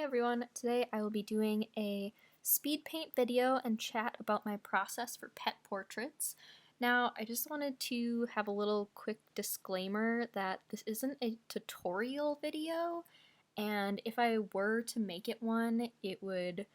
Hey everyone, today I will be doing a speed paint video and chat about my process for pet portraits. Now, I just wanted to have a little quick disclaimer that this isn't a tutorial video, and if I were to make it one, I would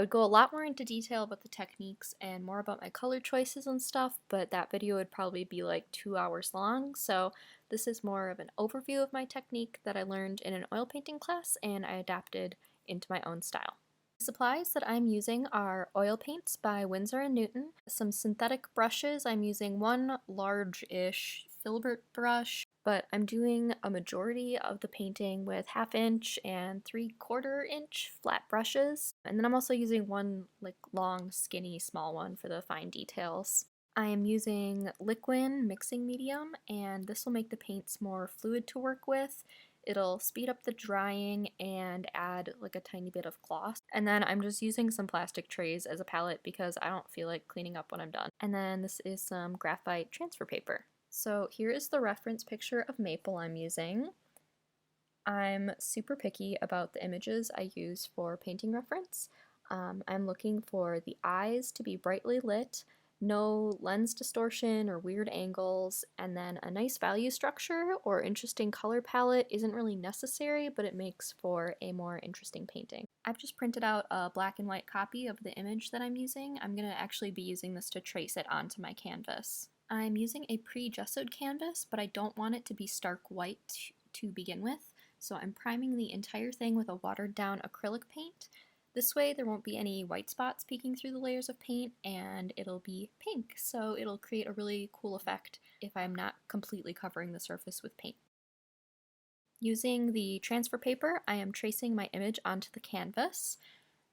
go a lot more into detail about the techniques and more about my color choices and stuff, but that video would probably be like 2 hours long, so this is more of an overview of my technique that I learned in an oil painting class and I adapted into my own style. The supplies that I'm using are oil paints by Winsor & Newton, some synthetic brushes. I'm using one large-ish filbert brush, but I'm doing a majority of the painting with 1/2 inch and 3/4 inch flat brushes. And then I'm also using one long, skinny, small one for the fine details. I am using Liquin mixing medium, and this will make the paints more fluid to work with. It'll speed up the drying and add like a tiny bit of gloss. And then I'm just using some plastic trays as a palette because I don't feel like cleaning up when I'm done. And then this is some graphite transfer paper. So here is the reference picture of maple I'm using. I'm super picky about the images I use for painting reference. I'm looking for the eyes to be brightly lit, no lens distortion or weird angles, and then a nice value structure or interesting color palette isn't really necessary, but it makes for a more interesting painting. I've just printed out a black and white copy of the image that I'm using. I'm going to actually be using this to trace it onto my canvas. I'm using a pre-gessoed canvas, but I don't want it to be stark white to begin with, so I'm priming the entire thing with a watered down acrylic paint. This way there won't be any white spots peeking through the layers of paint, and it'll be pink, so it'll create a really cool effect if I'm not completely covering the surface with paint. Using the transfer paper, I am tracing my image onto the canvas.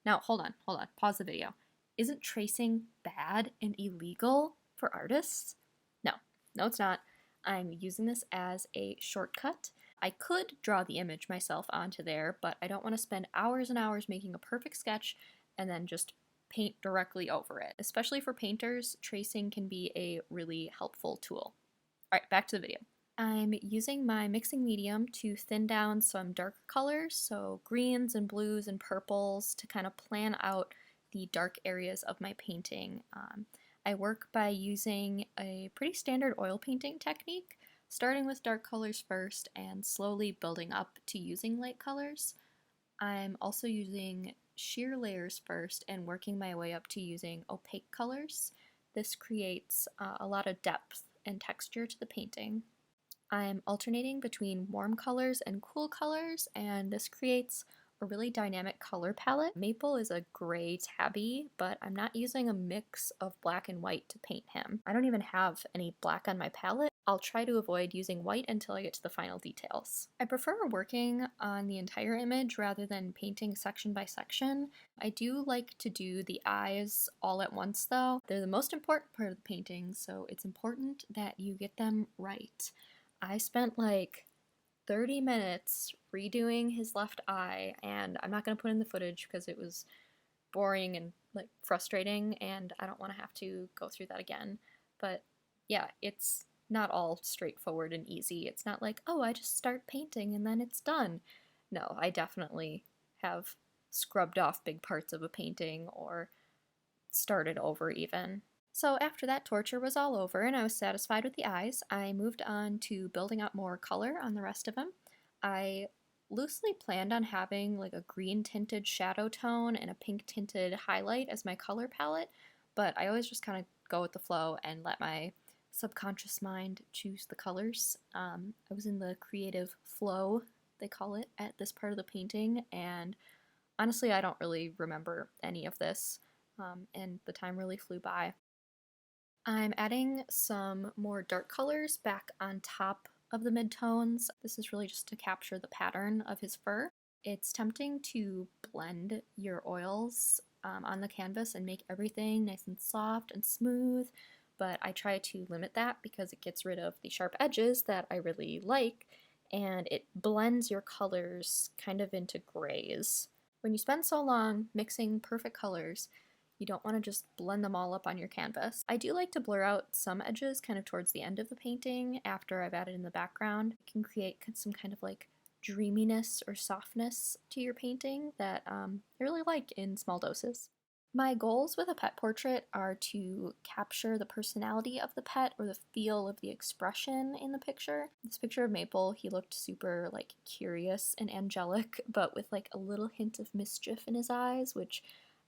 Now hold on, pause the video. Isn't tracing bad and illegal for artists? No, it's not. I'm using this as a shortcut. I could draw the image myself onto there, but I don't want to spend hours and hours making a perfect sketch and then just paint directly over it. Especially for painters, tracing can be a really helpful tool. Alright, back to the video. I'm using my mixing medium to thin down some darker colors, so greens and blues and purples, to kind of plan out the dark areas of my painting. I work by using a pretty standard oil painting technique, starting with dark colors first and slowly building up to using light colors. I'm also using sheer layers first and working my way up to using opaque colors. This creates a lot of depth and texture to the painting. I'm alternating between warm colors and cool colors, and this creates a really dynamic color palette. Maple is a gray tabby, but I'm not using a mix of black and white to paint him. I don't even have any black on my palette. I'll try to avoid using white until I get to the final details. I prefer working on the entire image rather than painting section by section. I do like to do the eyes all at once though. They're the most important part of the painting, so it's important that you get them right. I spent like 30 minutes redoing his left eye, and I'm not going to put in the footage because it was boring and like frustrating, and I don't want to have to go through that again. But yeah, it's not all straightforward and easy. It's not like, oh, I just start painting and then it's done. No, I definitely have scrubbed off big parts of a painting or started over even. So after that torture was all over and I was satisfied with the eyes, I moved on to building up more color on the rest of him. I loosely planned on having like a green tinted shadow tone and a pink tinted highlight as my color palette, but I always just kind of go with the flow and let my subconscious mind choose the colors. I was in the creative flow, they call it, at this part of the painting, and honestly I don't really remember any of this, and the time really flew by. I'm adding some more dark colors back on top of the midtones. This is really just to capture the pattern of his fur. It's tempting to blend your oils on the canvas and make everything nice and soft and smooth, but I try to limit that because it gets rid of the sharp edges that I really like, and it blends your colors kind of into grays. When you spend so long mixing perfect colors, you don't want to just blend them all up on your canvas. I do like to blur out some edges kind of towards the end of the painting after I've added in the background. It can create some kind of like dreaminess or softness to your painting that I really like in small doses. My goals with a pet portrait are to capture the personality of the pet or the feel of the expression in the picture. This picture of Maple, he looked super like curious and angelic, but with like a little hint of mischief in his eyes, which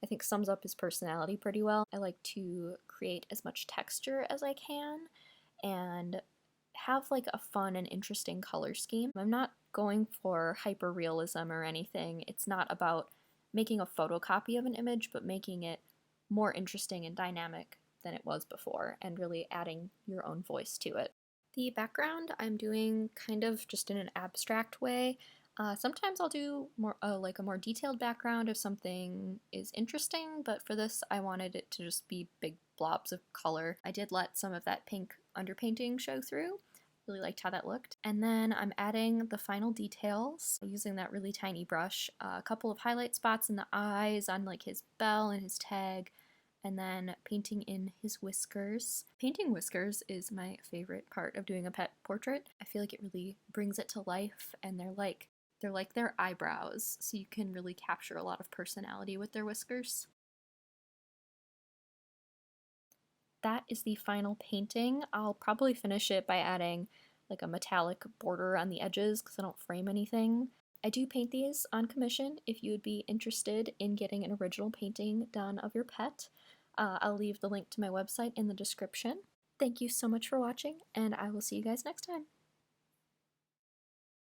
I think sums up his personality pretty well. I like to create as much texture as I can and have like a fun and interesting color scheme. I'm not going for hyper realism or anything. It's not about making a photocopy of an image, but making it more interesting and dynamic than it was before and really adding your own voice to it. The background I'm doing kind of just in an abstract way. Sometimes I'll do more like a more detailed background if something is interesting, but for this I wanted it to just be big blobs of color. I did let some of that pink underpainting show through. Really liked how that looked. And then I'm adding the final details using that really tiny brush. A couple of highlight spots in the eyes on like his bell and his tag, and then painting in his whiskers. Painting whiskers is my favorite part of doing a pet portrait. I feel like it really brings it to life, and they're like their eyebrows, so you can really capture a lot of personality with their whiskers. That is the final painting. I'll probably finish it by adding like a metallic border on the edges because I don't frame anything. I do paint these on commission if you would be interested in getting an original painting done of your pet. I'll leave the link to my website in the description. Thank you so much for watching, and I will see you guys next time.